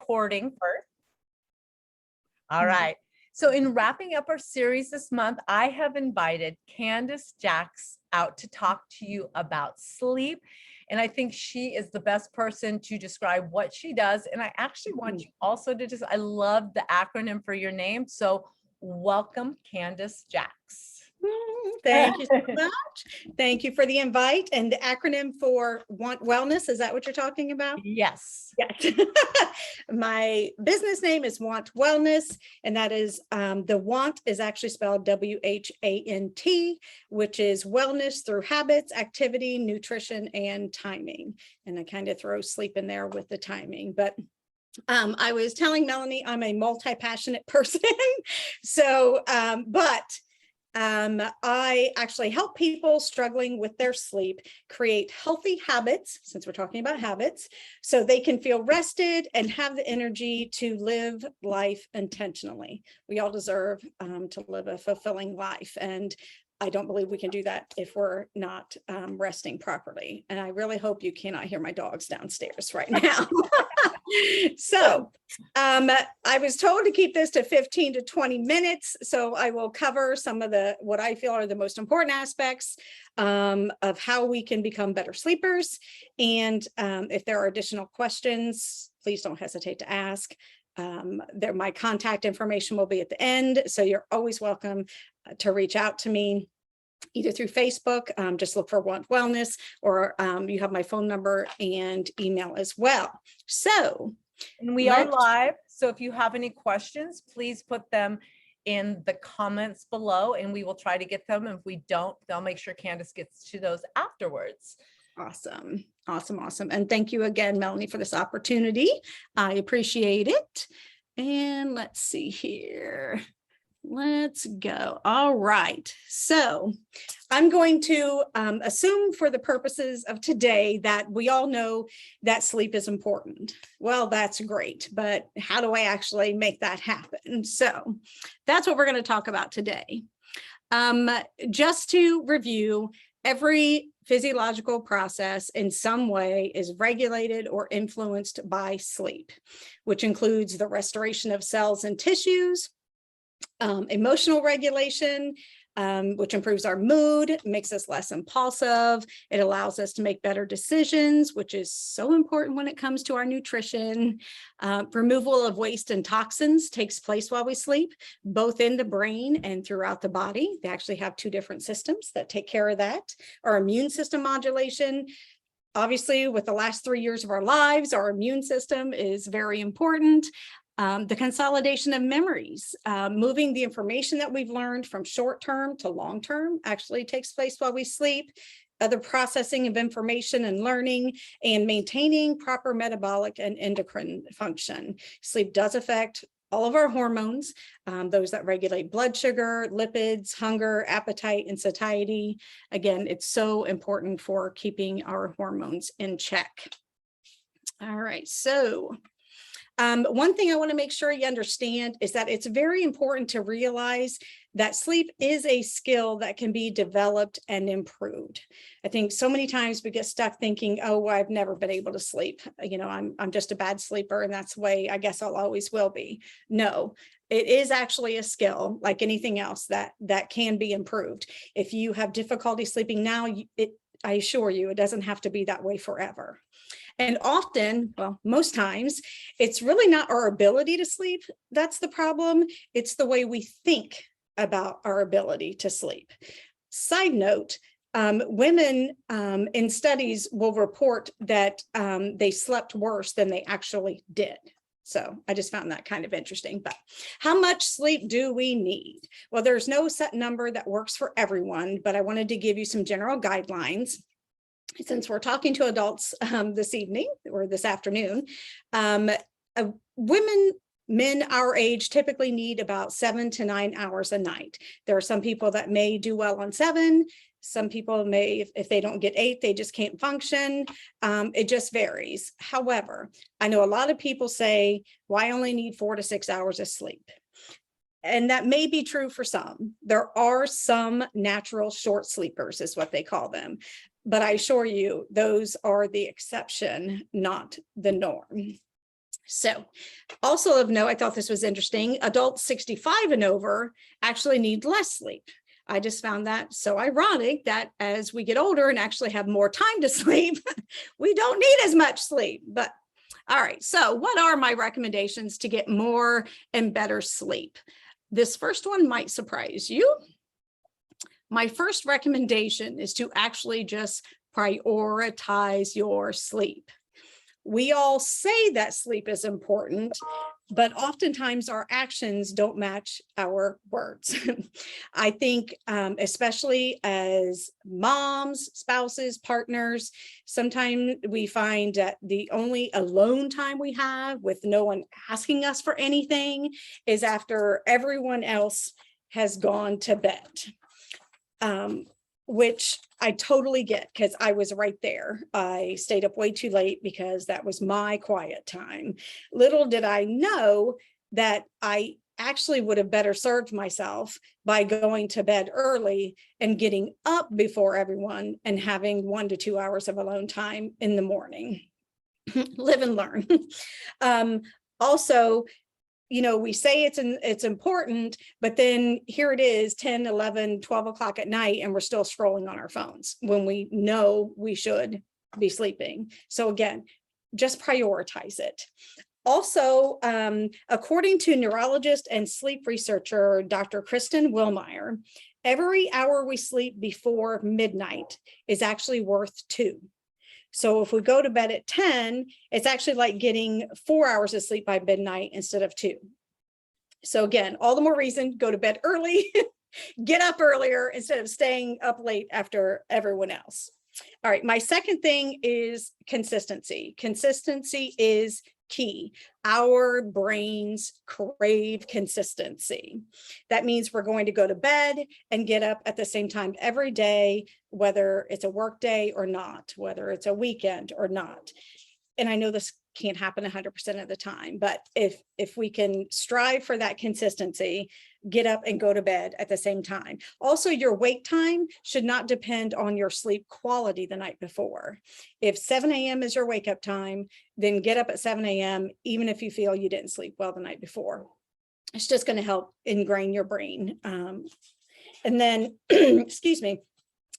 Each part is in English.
recording first. All right. So in wrapping up our series this month, I have invited Candace Jacks out to talk to you about sleep. And I think she is the best person to describe what she does. And I actually want you also to I love the acronym for your name. So welcome, Candace Jacks. Thank you so much. Thank you for the invite. And the acronym for WHANT Wellness, is that what you're talking about? Yes. Yes. My business name is WHANT Wellness, and that is the WHANT is actually spelled W-H-A-N-T, which is wellness through habits, activity, nutrition, and timing. And I kind of throw sleep in there with the timing, but I was telling Melanie I'm a multi-passionate person. So, I actually help people struggling with their sleep create healthy habits, since we're talking about habits, so they can feel rested and have the energy to live life intentionally. We all deserve to live a fulfilling life, and I don't believe we can do that if we're not resting properly. And I really hope you cannot hear my dogs downstairs right now. So I was told to keep this to 15 to 20 minutes. So I will cover some of what I feel are the most important aspects of how we can become better sleepers. And if there are additional questions, please don't hesitate to ask. My contact information will be at the end. So you're always welcome to reach out to me either through Facebook, just look for WHANT Wellness, or you have my phone number and email as well. So, and we are live. So if you have any questions, please put them in the comments below and we will try to get them. If we don't, they'll make sure Candace gets to those afterwards. Awesome. Awesome. Awesome. And thank you again, Melanie, for this opportunity. I appreciate it. And let's see here. Let's go. All right. So I'm going to assume for the purposes of today that we all know that sleep is important. Well, that's great, but how do I actually make that happen? So that's what we're going to talk about today. Just to review, every physiological process in some way is regulated or influenced by sleep, which includes the restoration of cells and tissues, emotional regulation, which improves our mood, makes us less impulsive. It allows us to make better decisions, which is so important when it comes to our nutrition. Removal of waste and toxins takes place while we sleep, both in the brain and throughout the body. They actually have two different systems that take care of that. Our immune system modulation. Obviously, with the last 3 years of our lives, our immune system is very important. The consolidation of memories, moving the information that we've learned from short-term to long-term actually takes place while we sleep. Other processing of information and learning, and maintaining proper metabolic and endocrine function. Sleep does affect all of our hormones, those that regulate blood sugar, lipids, hunger, appetite, and satiety. Again, it's so important for keeping our hormones in check. All right, so one thing I want to make sure you understand is that it's very important to realize that sleep is a skill that can be developed and improved. I think so many times we get stuck thinking, oh, well, I've never been able to sleep. You know, I'm just a bad sleeper and that's the way I guess I'll always will be. No, it is actually a skill like anything else that can be improved. If you have difficulty sleeping now, I assure you, it doesn't have to be that way forever. And often, well, most times, it's really not our ability to sleep that's the problem. It's the way we think about our ability to sleep. Side note, women in studies will report that they slept worse than they actually did. So I just found that kind of interesting. But how much sleep do we need? Well, there's no set number that works for everyone, but I wanted to give you some general guidelines. Since we're talking to adults this evening or this afternoon, men our age typically need about 7 to 9 hours a night. There are some people that may do well on 7. Some people may, if they don't get 8, they just can't function. It just varies. However, I know a lot of people say, well, I only need 4 to 6 hours of sleep. And that may be true for some. There are some natural short sleepers is what they call them. But I assure you, those are the exception, not the norm. So also of note, I thought this was interesting. Adults 65 and over actually need less sleep. I just found that so ironic that as we get older and actually have more time to sleep, we don't need as much sleep. But all right, so what are my recommendations to get more and better sleep? This first one might surprise you. My first recommendation is to actually just prioritize your sleep. We all say that sleep is important, but oftentimes our actions don't match our words. I think, especially as moms, spouses, partners, sometimes we find that the only alone time we have with no one asking us for anything is after everyone else has gone to bed. Which I totally get because I was right there. I stayed up way too late because that was my quiet time. Little did I know that I actually would have better served myself by going to bed early and getting up before everyone and having 1 to 2 hours of alone time in the morning. Live and learn. Also, we say it's important, but then here it is 10, 11, 12 o'clock at night, and we're still scrolling on our phones when we know we should be sleeping. So again, just prioritize it. Also, according to neurologist and sleep researcher, Dr. Kristen Willmeyer, every hour we sleep before midnight is actually worth 2. So if we go to bed at 10, it's actually like getting 4 hours of sleep by midnight instead of 2. So again, all the more reason, go to bed early, get up earlier instead of staying up late after everyone else. All right, my second thing is consistency. Consistency is key. Our brains crave consistency. That means we're going to go to bed and get up at the same time every day, whether it's a work day or not, whether it's a weekend or not. And I know this can't happen 100% of the time, but if we can strive for that consistency, get up and go to bed at the same time. Also, your wake time should not depend on your sleep quality the night before. If 7 a.m. is your wake up time, then get up at 7 a.m. even if you feel you didn't sleep well the night before. It's just going to help ingrain your brain. And then, excuse me,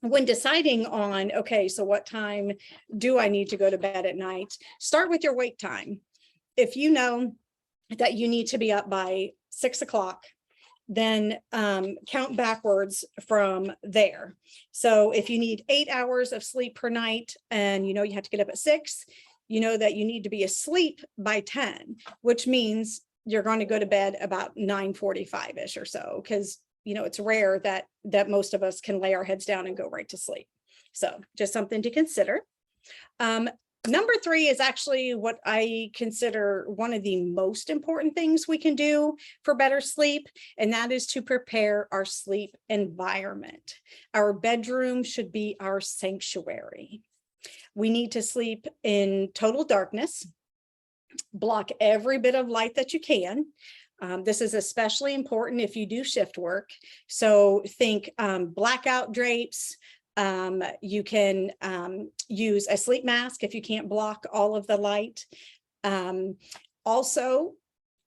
when deciding on, okay, so what time do I need to go to bed at night? Start with your wake time. If you know that you need to be up by 6 o'clock, then count backwards from there. So if you need 8 hours of sleep per night and you have to get up at 6, you know that you need to be asleep by 10, which means you're going to go to bed about 9:45-ish or so, because it's rare that most of us can lay our heads down and go right to sleep. So just something to consider. Number 3 is actually what I consider one of the most important things we can do for better sleep, and that is to prepare our sleep environment. Our bedroom should be our sanctuary. We need to sleep in total darkness. Block every bit of light that you can. This is especially important if you do shift work. So think blackout drapes. You can use a sleep mask if you can't block all of the light. Also,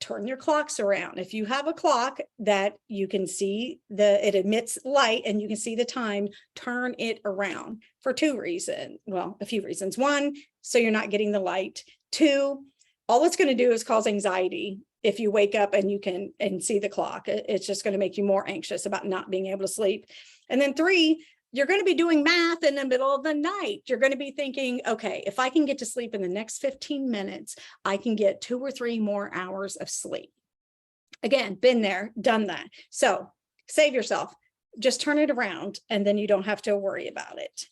turn your clocks around. If you have a clock that you can see it emits light and you can see the time, turn it around for 2 reasons. Well, a few reasons. 1, so you're not getting the light. 2, all it's going to do is cause anxiety. If you wake up and you can see the clock, it's just going to make you more anxious about not being able to sleep. And then 3, you're going to be doing math in the middle of the night. You're going to be thinking, okay, if I can get to sleep in the next 15 minutes, I can get 2 or 3 more hours of sleep. Again, been there, done that. So save yourself. Just turn it around and then you don't have to worry about it.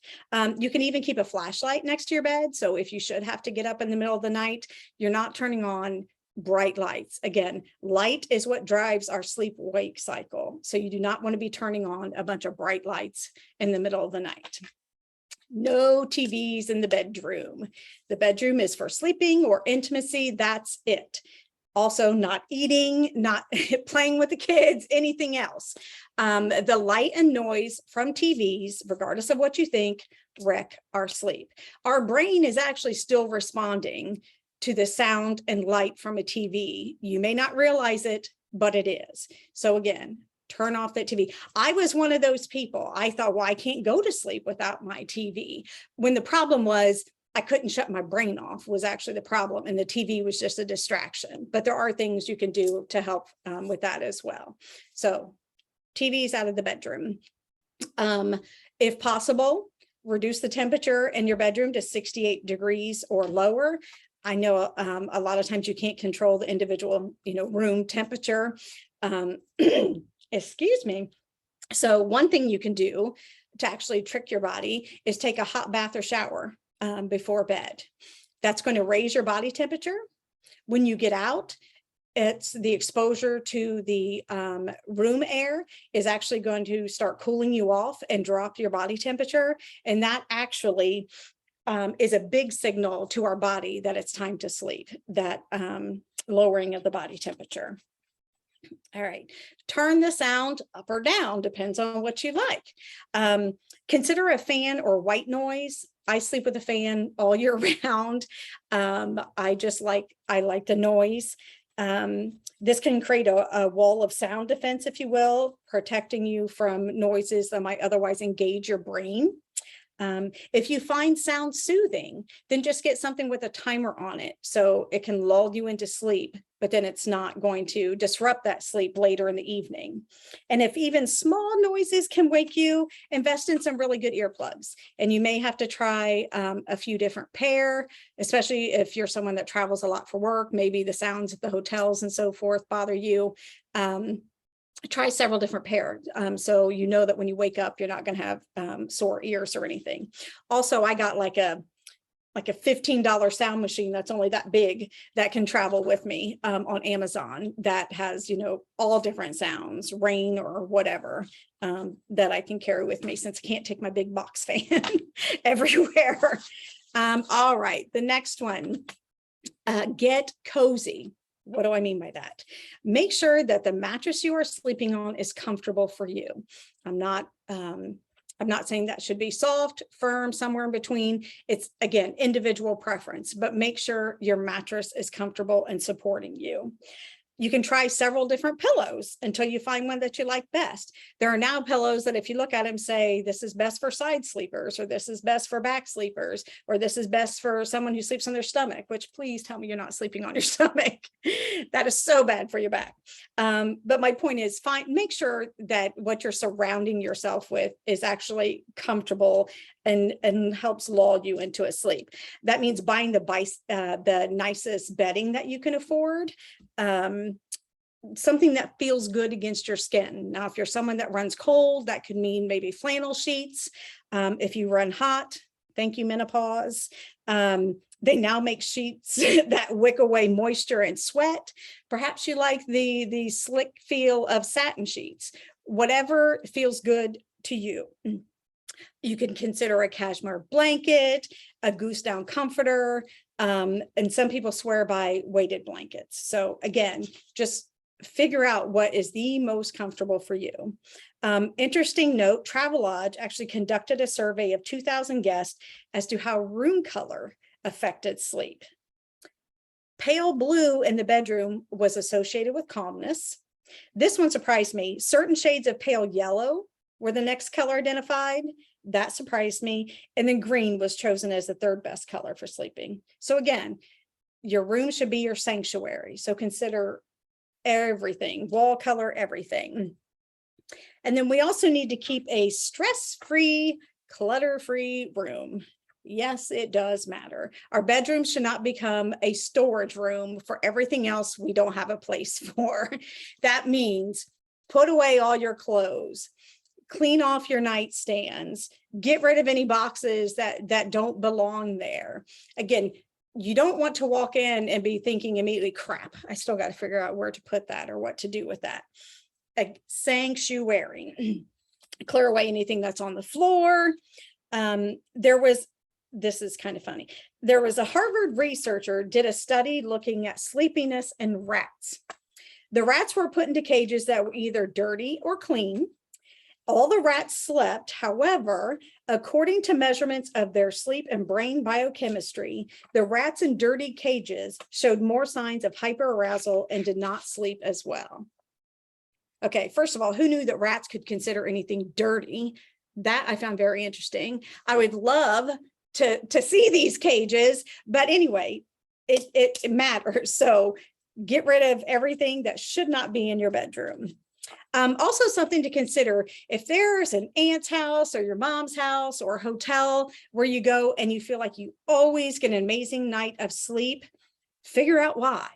You can even keep a flashlight next to your bed. So if you should have to get up in the middle of the night, you're not turning on bright lights. Again, light is what drives our sleep-wake cycle. So you do not want to be turning on a bunch of bright lights in the middle of the night. No TVs in the bedroom. The bedroom is for sleeping or intimacy. That's it. Also, not eating, not playing with the kids, anything else. The light and noise from TVs, regardless of what you think, wreck our sleep. Our brain is actually still responding to the sound and light from a TV. You may not realize it, but it is. So again, turn off that TV. I was one of those people. I thought, well, I can't go to sleep without my TV. When the problem was, I couldn't shut my brain off was actually the problem. And the TV was just a distraction. But there are things you can do to help with that as well. So TV's out of the bedroom. If possible, reduce the temperature in your bedroom to 68 degrees or lower. I know a lot of times you can't control the individual, room temperature. Excuse me. So one thing you can do to actually trick your body is take a hot bath or shower before bed. That's going to raise your body temperature. When you get out, it's the exposure to the room air is actually going to start cooling you off and drop your body temperature. And that actually is a big signal to our body that it's time to sleep, that lowering of the body temperature. All right, turn the sound up or down, depends on what you like. Consider a fan or white noise. I sleep with a fan all year round. I like the noise. This can create a wall of sound defense, if you will, protecting you from noises that might otherwise engage your brain. If you find sound soothing, then just get something with a timer on it so it can lull you into sleep, but then it's not going to disrupt that sleep later in the evening. And if even small noises can wake you, invest in some really good earplugs. And you may have to try a few different pair, especially if you're someone that travels a lot for work. Maybe the sounds at the hotels and so forth bother you. Try several different pairs so you know that when you wake up, you're not going to have sore ears or anything. Also, I got like a $15 sound machine that's only that big that can travel with me on Amazon that has, all different sounds, rain or whatever, that I can carry with me since I can't take my big box fan everywhere. All right, the next one, get cozy. What do I mean by that? Make sure that the mattress you are sleeping on is comfortable for you. I'm not saying that should be soft, firm, somewhere in between. It's, again, individual preference, but make sure your mattress is comfortable and supporting you. You can try several different pillows until you find one that you like best. There are now pillows that if you look at them say, this is best for side sleepers, or this is best for back sleepers, or this is best for someone who sleeps on their stomach, which please tell me you're not sleeping on your stomach. That is so bad for your back. But my point is make sure that what you're surrounding yourself with is actually comfortable and helps lull you into a sleep. That means buying the nicest bedding that you can afford. Something that feels good against your skin. Now, if you're someone that runs cold, that could mean maybe flannel sheets. If you run hot, thank you, menopause. They now make sheets that wick away moisture and sweat. Perhaps you like the slick feel of satin sheets. Whatever feels good to you. You can consider a cashmere blanket, a goose down comforter, and some people swear by weighted blankets. So again, just figure out what is the most comfortable for you. Interesting note, Travelodge actually conducted a survey of 2,000 guests as to how room color affected sleep. Pale blue in the bedroom was associated with calmness. This one surprised me. Certain shades of pale yellow were the next color identified. That surprised me. And then green was chosen as the third best color for sleeping. So again, your room should be your sanctuary. So consider everything, wall color, everything. And then we also need to keep a stress-free, clutter-free room. Yes, it does matter. Our bedroom should not become a storage room for everything else we don't have a place for. That means put away all your clothes, clean off your nightstands, get rid of any boxes that don't belong there. Again, you don't want to walk in and be thinking immediately, crap, I still got to figure out where to put that or what to do with that. A sanctuary, clear away anything that's on the floor. This is kind of funny. There was a Harvard researcher did a study looking at sleepiness in rats. The rats were put into cages that were either dirty or clean. All the rats slept. However, according to measurements of their sleep and brain biochemistry, the rats in dirty cages showed more signs of hyperarousal and did not sleep as well. Okay, first of all, who knew that rats could consider anything dirty? That I found very interesting. I would love to see these cages, but anyway, it matters. So get rid of everything that should not be in your bedroom. Also something to consider, if there's an aunt's house or your mom's house or a hotel where you go and you feel like you always get an amazing night of sleep, figure out why.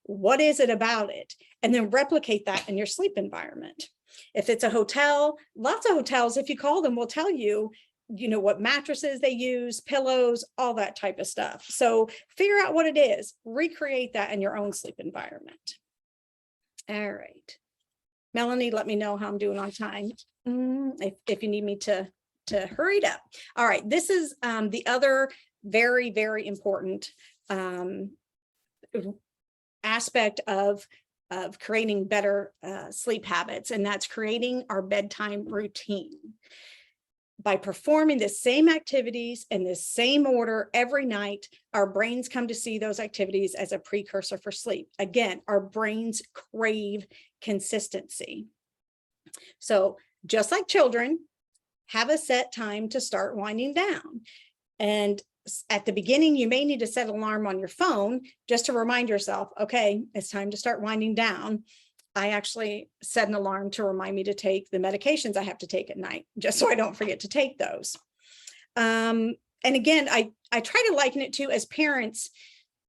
What is it about it? And then replicate that in your sleep environment. If it's a hotel, lots of hotels, if you call them, will tell you, what mattresses they use, pillows, all that type of stuff. So figure out what it is, recreate that in your own sleep environment. All right. Melanie, let me know how I'm doing on time. If you need me to hurry it up. All right. This is the other very, very important aspect of creating better sleep habits, and that's creating our bedtime routine. By performing the same activities in the same order every night, our brains come to see those activities as a precursor for sleep. Again, our brains crave consistency. So just like children, have a set time to start winding down. And at the beginning, you may need to set an alarm on your phone just to remind yourself, okay, it's time to start winding down. I actually set an alarm to remind me to take the medications I have to take at night, just so I don't forget to take those. And again, I try to liken it to, as parents,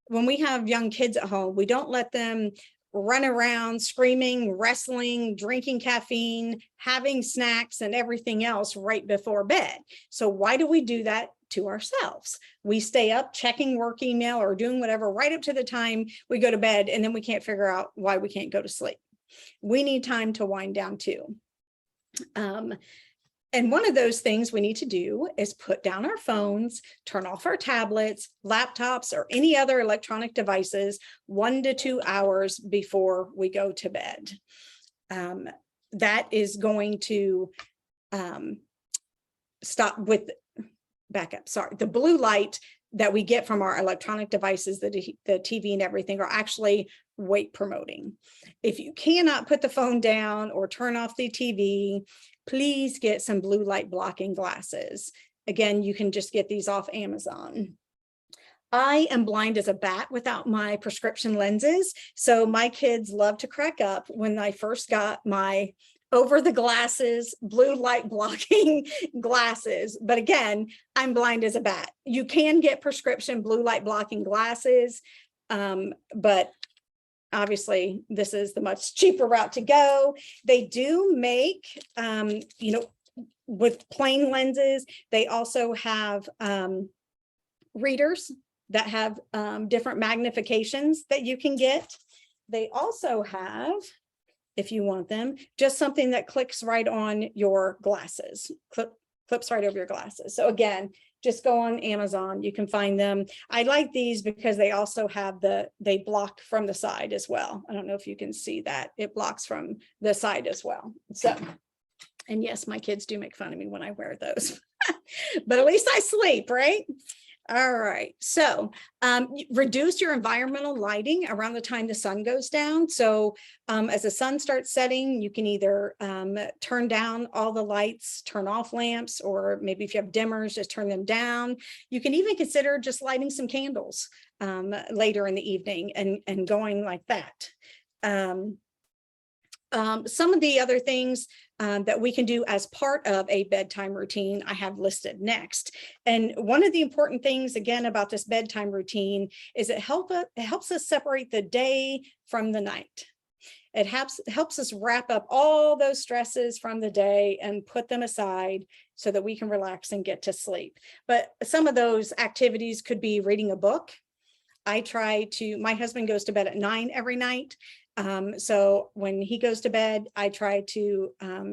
when we have young kids at home, we don't let them run around screaming, wrestling, drinking caffeine, having snacks and everything else right before bed. So why do we do that to ourselves? We stay up checking work email or doing whatever right up to the time we go to bed, and then we can't figure out why we can't go to sleep. We need time to wind down too. And one of those things we need to do is put down our phones, turn off our tablets, laptops, or any other electronic devices 1 to 2 hours before we go to bed. That is going to stop with, the blue light that we get from our electronic devices, the TV and everything, are actually wake promoting. If you cannot put the phone down or turn off the TV, please get some blue light blocking glasses. Again, you can just get these off Amazon. I am blind as a bat without my prescription lenses. So my kids love to crack up when I first got my over the glasses, blue light blocking glasses. But again, I'm blind as a bat. You can get prescription blue light blocking glasses, but obviously this is the much cheaper route to go. They do make, with plain lenses, they also have readers that have different magnifications that you can get. They also have, if you want them, just something that clicks right on your glasses, clips right over your glasses. So again, just go on Amazon, you can find them. I like these because they also have they block from the side as well. I don't know if you can see that. It blocks from the side as well. So, and yes, my kids do make fun of me when I wear those, but at least I sleep, right? All right, so reduce your environmental lighting around the time the sun goes down. So as the sun starts setting, you can either turn down all the lights, turn off lamps, or maybe if you have dimmers, just turn them down. You can even consider just lighting some candles later in the evening and going like that. Some of the other things that we can do as part of a bedtime routine, I have listed next. And one of the important things, again, about this bedtime routine is it helps us separate the day from the night. It helps us wrap up all those stresses from the day and put them aside so that we can relax and get to sleep. But some of those activities could be reading a book. My husband goes to bed at 9 every night. So when he goes to bed, I try to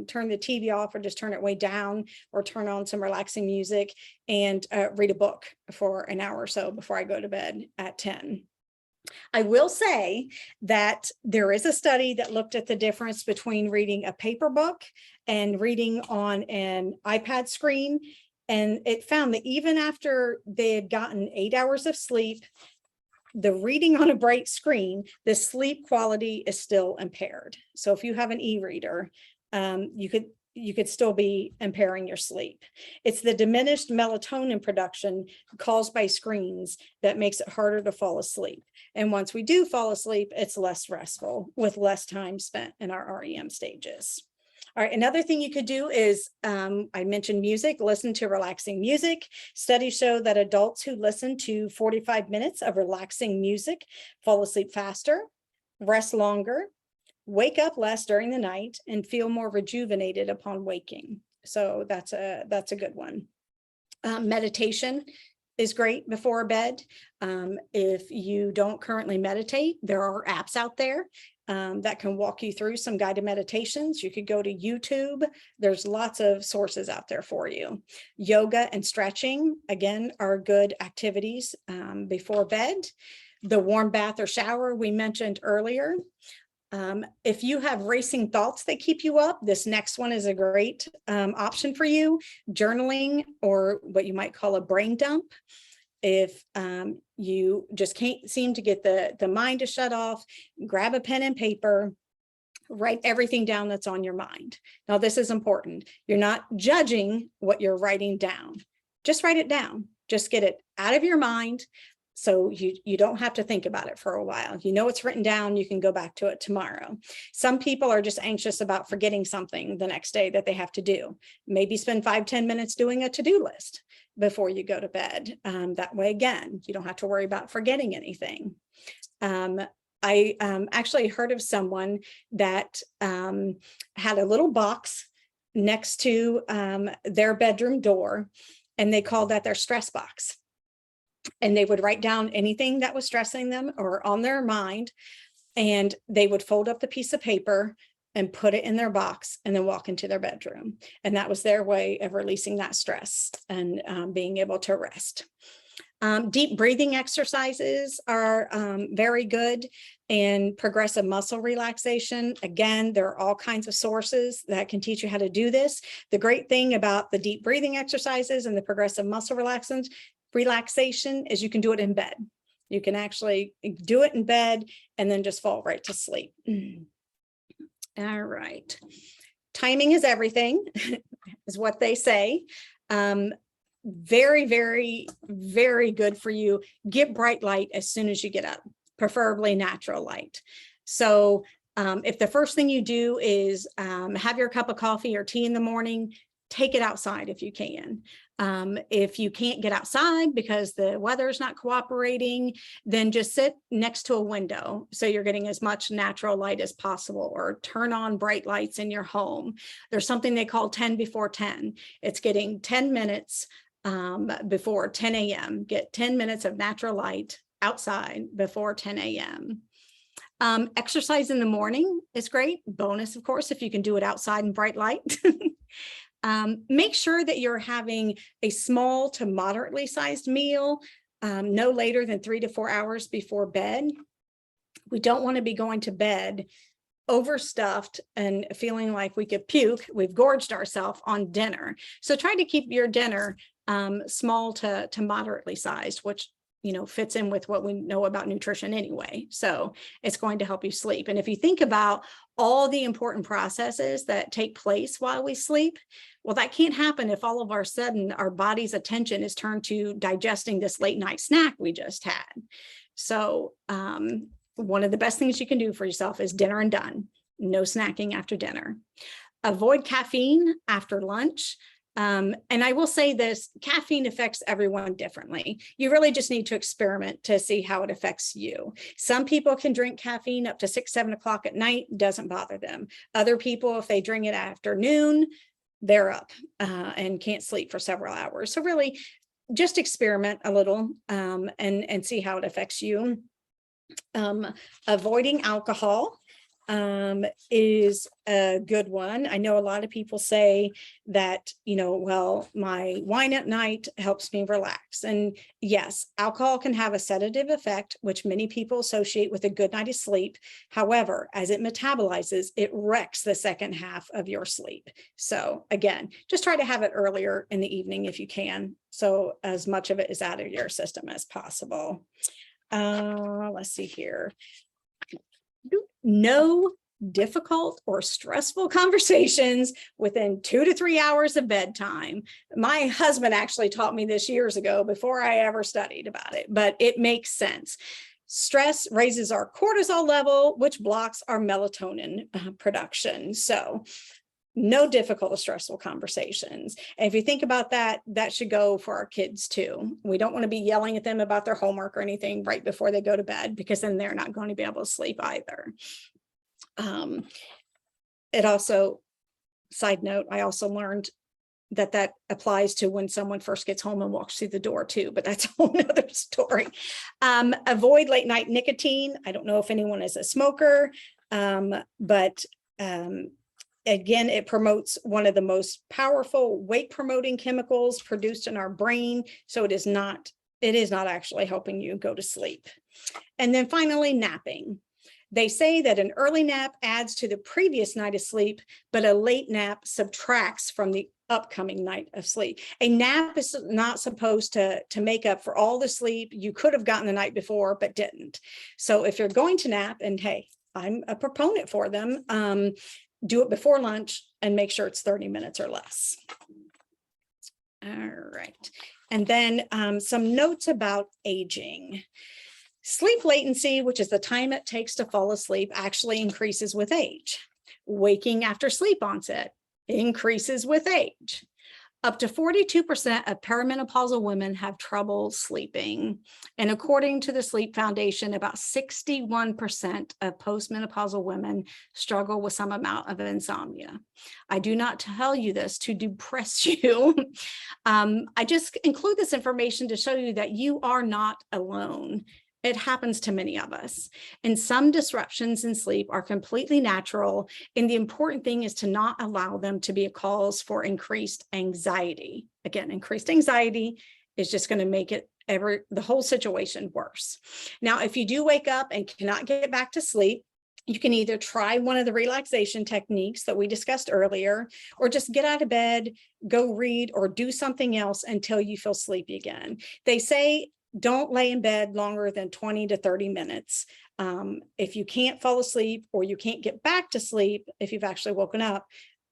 turn the TV off or just turn it way down or turn on some relaxing music and read a book for an hour or so before I go to bed at 10. I will say that there is a study that looked at the difference between reading a paper book and reading on an iPad screen. And it found that even after they had gotten 8 hours of sleep, the reading on a bright screen, the sleep quality is still impaired. So if you have an e-reader, you could still be impairing your sleep. It's the diminished melatonin production caused by screens that makes it harder to fall asleep. And once we do fall asleep, it's less restful with less time spent in our REM stages. All right, another thing you could do is, I mentioned music, listen to relaxing music. Studies show that adults who listen to 45 minutes of relaxing music fall asleep faster, rest longer, wake up less during the night, and feel more rejuvenated upon waking. So that's a good one. Meditation is great before bed. If you don't currently meditate, there are apps out there that can walk you through some guided meditations. You could go to YouTube. There's lots of sources out there for you. Yoga and stretching, again, are good activities before bed. The warm bath or shower we mentioned earlier. If you have racing thoughts that keep you up, this next one is a great option for you. Journaling, or what you might call a brain dump. If you just can't seem to get the mind to shut off, grab a pen and paper, write everything down that's on your mind. Now, this is important. You're not judging what you're writing down. Just write it down. Just get it out of your mind. So you don't have to think about it for a while. You know it's written down, you can go back to it tomorrow. Some people are just anxious about forgetting something the next day that they have to do. Maybe spend 5-10 minutes doing a to-do list before you go to bed. That way, again, you don't have to worry about forgetting anything. I actually heard of someone that had a little box next to their bedroom door, and they called that their stress box. And they would write down anything that was stressing them or on their mind, and they would fold up the piece of paper and put it in their box and then walk into their bedroom. And that was their way of releasing that stress and being able to rest. Deep breathing exercises are very good, and progressive muscle relaxation. Again, there are all kinds of sources that can teach you how to do this. The great thing about the deep breathing exercises and the progressive muscle relaxation is you can do it in bed. You can actually do it in bed and then just fall right to sleep. All right. Timing is everything, is what they say. Very, very, very good for you. Get bright light as soon as you get up, preferably natural light. So if the first thing you do is have your cup of coffee or tea in the morning, take it outside if you can. If you can't get outside because the weather is not cooperating, then just sit next to a window so you're getting as much natural light as possible, or turn on bright lights in your home. There's something they call 10 before 10. It's getting 10 minutes before 10 a.m. Get 10 minutes of natural light outside before 10 a.m. Exercise in the morning is great. Bonus, of course, if you can do it outside in bright light. Make sure that you're having a small to moderately sized meal, no later than 3 to 4 hours before bed. We don't want to be going to bed overstuffed and feeling like we could puke. We've gorged ourselves on dinner. So try to keep your dinner small to moderately sized, which fits in with what we know about nutrition anyway. So it's going to help you sleep. And if you think about all the important processes that take place while we sleep, well, that can't happen if all of a sudden our body's attention is turned to digesting this late night snack we just had. So one of the best things you can do for yourself is dinner and done. No snacking after dinner. Avoid caffeine after lunch. And I will say this, caffeine affects everyone differently. You really just need to experiment to see how it affects you. Some people can drink caffeine up to 6-7 o'clock at night, doesn't bother them. Other people, if they drink it afternoon, they're up and can't sleep for several hours. So really just experiment a little and see how it affects you. Avoiding alcohol. is a good one. I know a lot of people say that, well, my wine at night helps me relax. And yes, alcohol can have a sedative effect, which many people associate with a good night of sleep. However, as it metabolizes, it wrecks the second half of your sleep. So again, just try to have it earlier in the evening if you can, so as much of it is out of your system as possible. Let's see here. No difficult or stressful conversations within 2 to 3 hours of bedtime. My husband actually taught me this years ago before I ever studied about it, but it makes sense. Stress raises our cortisol level, which blocks our melatonin production. So no difficult or stressful conversations. And if you think about that, that should go for our kids too. We don't want to be yelling at them about their homework or anything right before they go to bed, because then they're not going to be able to sleep either. It also, side note, I also learned that applies to when someone first gets home and walks through the door too, but that's a whole nother story. Avoid late night nicotine. I don't know if anyone is a smoker, but again, it promotes one of the most powerful weight promoting chemicals produced in our brain. So it is not actually helping you go to sleep. And then finally, napping. They say that an early nap adds to the previous night of sleep, but a late nap subtracts from the upcoming night of sleep. A nap is not supposed to make up for all the sleep you could have gotten the night before, but didn't. So if you're going to nap, and hey, I'm a proponent for them, do it before lunch and make sure it's 30 minutes or less. All right. And then some notes about aging. Sleep latency, which is the time it takes to fall asleep, actually increases with age. Waking after sleep onset increases with age. Up to 42% of perimenopausal women have trouble sleeping. And according to the Sleep Foundation, about 61% of postmenopausal women struggle with some amount of insomnia. I do not tell you this to depress you. I just include this information to show you that you are not alone. It happens to many of us. And some disruptions in sleep are completely natural. And the important thing is to not allow them to be a cause for increased anxiety. Again, increased anxiety is just going to make it the whole situation worse. Now, if you do wake up and cannot get back to sleep, you can either try one of the relaxation techniques that we discussed earlier, or just get out of bed, go read, or do something else until you feel sleepy again. They say don't lay in bed longer than 20 to 30 minutes. If you can't fall asleep or you can't get back to sleep, if you've actually woken up,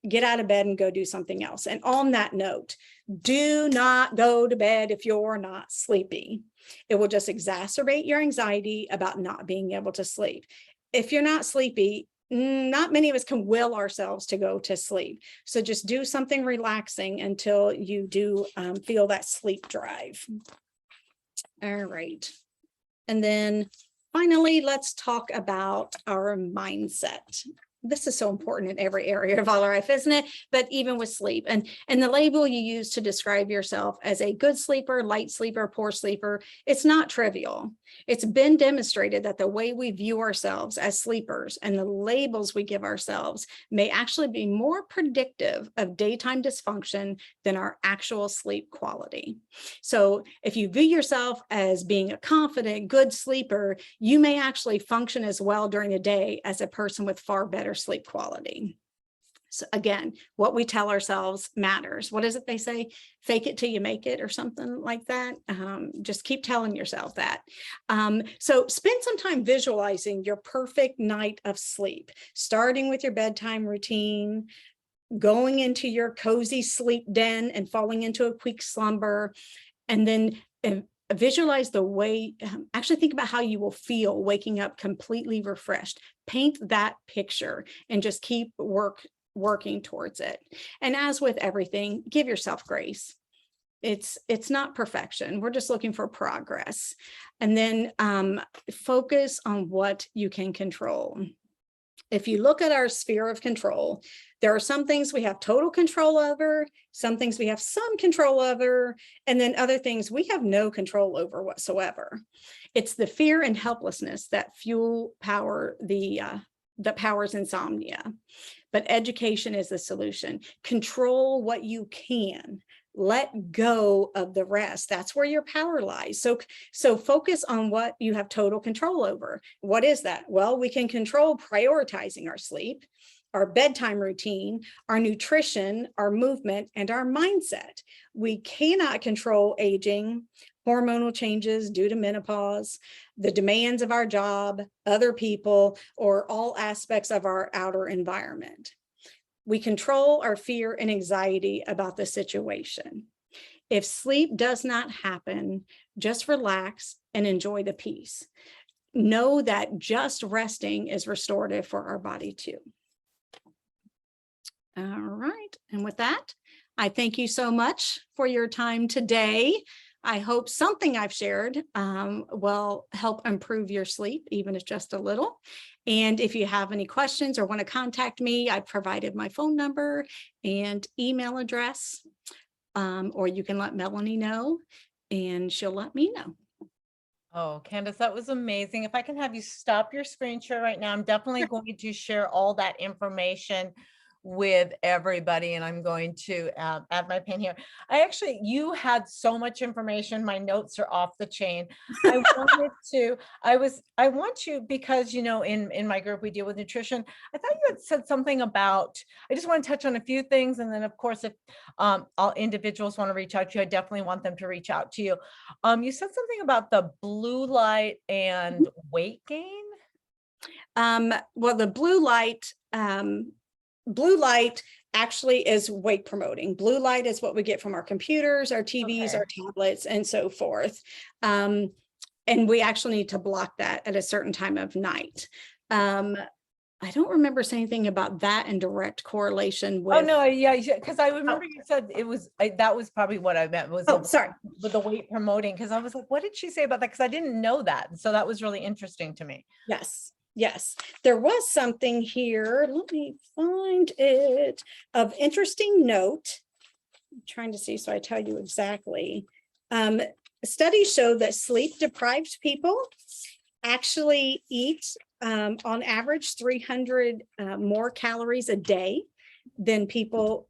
get out of bed and go do something else. And on that note, do not go to bed if you're not sleepy. It will just exacerbate your anxiety about not being able to sleep. If you're not sleepy, not many of us can will ourselves to go to sleep. So just do something relaxing until you do feel that sleep drive. All right. And then finally, let's talk about our mindset. This is so important in every area of our life, isn't it? But even with sleep, and the label you use to describe yourself as a good sleeper, light sleeper, poor sleeper, it's not trivial. It's been demonstrated that the way we view ourselves as sleepers and the labels we give ourselves may actually be more predictive of daytime dysfunction than our actual sleep quality. So if you view yourself as being a confident, good sleeper, you may actually function as well during the day as a person with far better sleep quality. So again, what we tell ourselves matters. What is it they say? Fake it till you make it, or something like that. Just keep telling yourself that. So spend some time visualizing your perfect night of sleep, starting with your bedtime routine, going into your cozy sleep den and falling into a quick slumber, and then visualize the way, actually think about how you will feel waking up completely refreshed. Paint that picture and just keep working towards it. And as with everything, give yourself grace. It's not perfection. We're just looking for progress. And then focus on what you can control. If you look at our sphere of control, there are some things we have total control over, some things we have some control over, and then other things we have no control over whatsoever. It's the fear and helplessness that power the that powers insomnia, but education is the solution. Control what you can. Let go of the rest. That's where your power lies. So focus on what you have total control over. What is that? Well, we can control prioritizing our sleep, our bedtime routine, our nutrition, our movement, and our mindset. We cannot control aging, hormonal changes due to menopause, the demands of our job, other people, or all aspects of our outer environment. We control our fear and anxiety about the situation. If sleep does not happen, just relax and enjoy the peace. Know that just resting is restorative for our body too. All right. And with that, I thank you so much for your time today. I hope something I've shared will help improve your sleep, even if just a little. And if you have any questions or want to contact me, I provided my phone number and email address, or you can let Melanie know and she'll let me know. Oh, Candace, that was amazing. If I can have you stop your screen share right now, I'm definitely going to share all that information with everybody, and I'm going to add my pin here. You had so much information. My notes are off the chain. I want you, because, you know, in my group, we deal with nutrition. I thought you had said something about, I just want to touch on a few things. And then of course, if all individuals want to reach out to you, I definitely want them to reach out to you. You said something about the blue light and weight gain. Well, the blue light actually is weight promoting. Blue light is what we get from our computers, our TVs, Okay. our tablets, and so forth. And we actually need to block that at a certain time of night. I don't remember saying anything about that in direct correlation with. Oh no, yeah, because I remember you said it was, that was probably what I meant was Sorry. With the weight promoting, because I was like, what did she say about that? Because I didn't know that. So that was really interesting to me. Yes, there was something here. Let me find it of interesting note. I'm trying to see so I tell you exactly. Studies show that sleep deprived people actually eat on average 300 more calories a day than people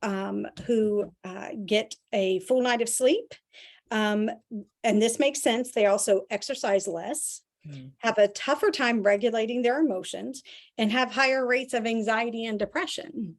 who get a full night of sleep. And this makes sense. They also exercise less, have a tougher time regulating their emotions, and have higher rates of anxiety and depression.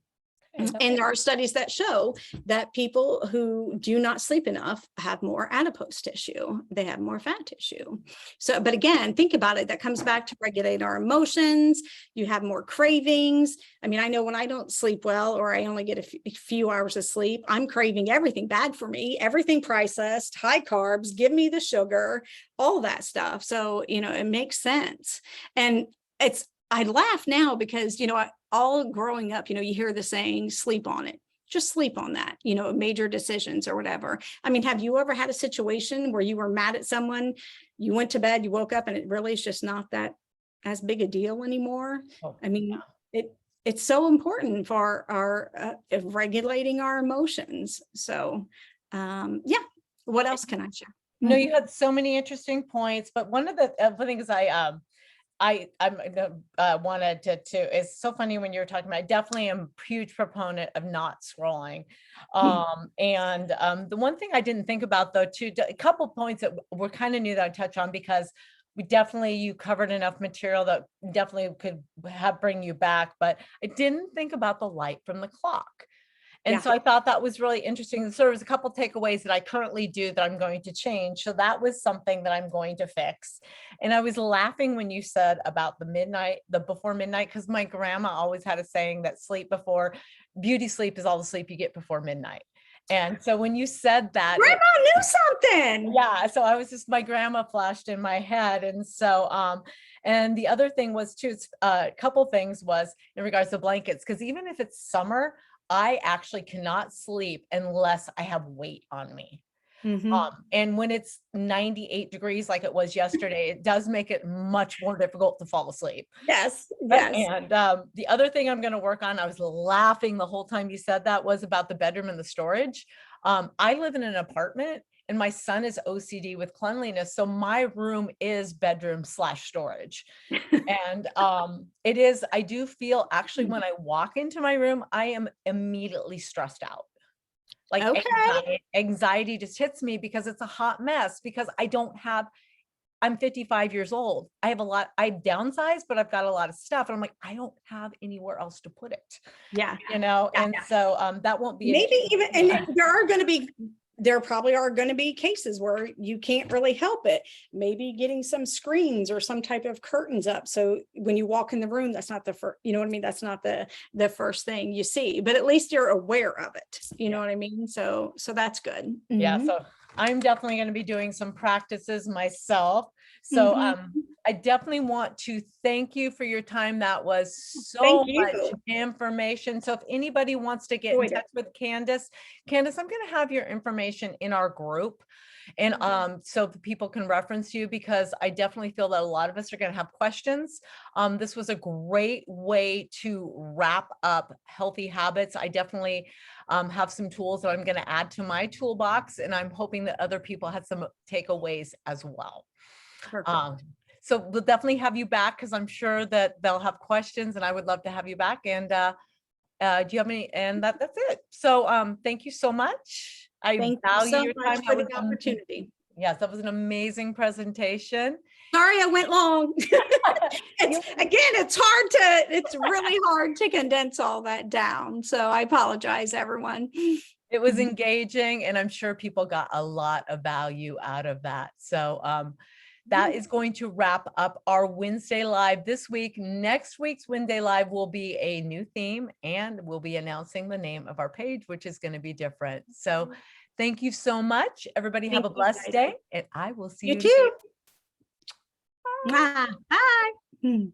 And there are studies that show that people who do not sleep enough have more adipose tissue. They have more fat tissue. So, but again, think about it. That comes back to regulate our emotions. You have more cravings. I mean, I know when I don't sleep well, or I only get a few hours of sleep, I'm craving everything bad for me, everything processed, high carbs, give me the sugar, all that stuff. So, you know, it makes sense. And I laugh now because, you know, all growing up, you know, you hear the saying, sleep on it, just sleep on that, you know, major decisions or whatever. I mean, have you ever had a situation where you were mad at someone, you went to bed, you woke up and it really is just not that as big a deal anymore? I mean, it's so important for our regulating our emotions. So yeah, what else can I share? No, you had so many interesting points, but one of the things I wanted to it's so funny when you're talking about, I definitely am a huge proponent of not scrolling. The one thing I didn't think about though, too, a couple points that were kind of new that I touch on, because you covered enough material that definitely could bring you back, but I didn't think about the light from the clock. And so I thought that was really interesting. So there was a couple takeaways that I currently do that I'm going to change. So that was something that I'm going to fix. And I was laughing when you said about the before midnight, because my grandma always had a saying that beauty sleep is all the sleep you get before midnight. And so when you said that, Grandma knew something. Yeah. So my grandma flashed in my head. And so, and the other thing was too, a couple things was in regards to blankets, because even if it's summer, I actually cannot sleep unless I have weight on me. And when it's 98 degrees, like it was yesterday, it does make it much more difficult to fall asleep. Yes. And the other thing I'm going to work on, I was laughing the whole time you said that, was about the bedroom and the storage. I live in an apartment, and my son is OCD with cleanliness. So my room is bedroom / storage. And it is, I do feel actually when I walk into my room, I am immediately stressed out. Like Okay. anxiety just hits me because it's a hot mess, because I'm 55 years old. I've downsized, but I've got a lot of stuff. And I'm like, I don't have anywhere else to put it, Yeah. Yeah. And so that won't be an Maybe issue. even, and there probably are going to be cases where you can't really help it. Maybe getting some screens or some type of curtains up. So when you walk in the room, that's not the first, you know what I mean? That's not the first thing you see, but at least you're aware of it. You know what I mean? So that's good. Yeah. Mhm. So I'm definitely going to be doing some practices myself. So Mhm. I definitely want to thank you for your time. That was Thank so much you. information. So if anybody wants to get in Enjoyed it. touch with Candace, I'm going to have your information in our group. And so the people can reference you, because I definitely feel that a lot of us are going to have questions. This was a great way to wrap up healthy habits. I definitely have some tools that I'm going to add to my toolbox, and I'm hoping that other people had some takeaways as well. Perfect. So we'll definitely have you back, because I'm sure that they'll have questions, and I would love to have you back. And do you have any? And that's it. So thank you so much. I Thank you value so your much time. for the opportunity. Yes, that was an amazing presentation. Sorry I went long. It's really hard to condense all that down. So I apologize, everyone. It was engaging, and I'm sure people got a lot of value out of that. So that is going to wrap up our Wednesday Live this week. Next week's Wednesday Live will be a new theme, and we'll be announcing the name of our page, which is going to be different. So thank you so much. Everybody have a Thank you, blessed guys. day, and I will see You you too. soon. Bye.